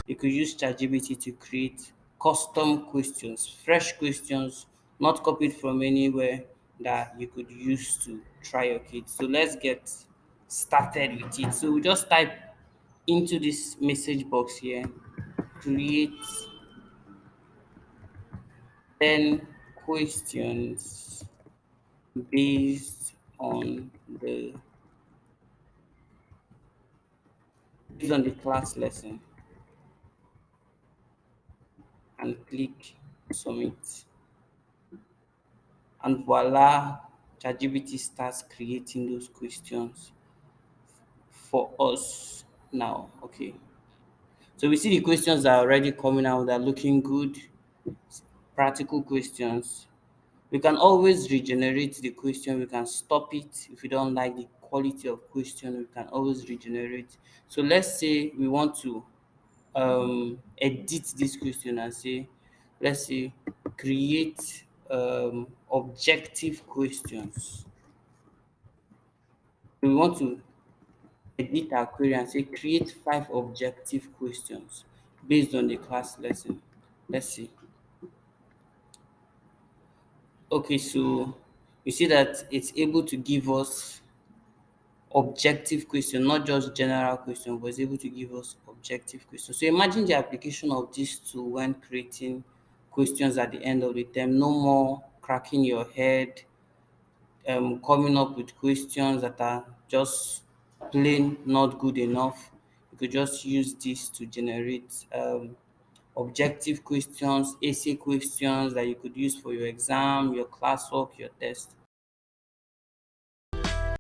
You could use ChatGPT to create custom questions, fresh questions, not copied from anywhere that you could use to try your kids. So let's get started with it. So we just type into this message box here, create 10 questions based on the class lesson and click submit. And voila, ChatGPT starts creating those questions for us now. Okay. So we see the questions that are already coming out, they're looking good, practical questions. We can always regenerate the question. We can stop it if we don't like the quality of question. We can always regenerate. So let's say we want to edit this question and say, let's say, create objective questions. We want to edit our query and say, create 5 objective questions based on the class lesson. Let's see. Okay, so you see that it's able to give us objective question, not just general question, but it's able to give us objective question. So imagine the application of this tool when creating questions at the end of the term. No more cracking your head, coming up with questions that are just plain not good enough. You could just use this to generate objective questions, essay questions that you could use for your exam, your classwork, your test.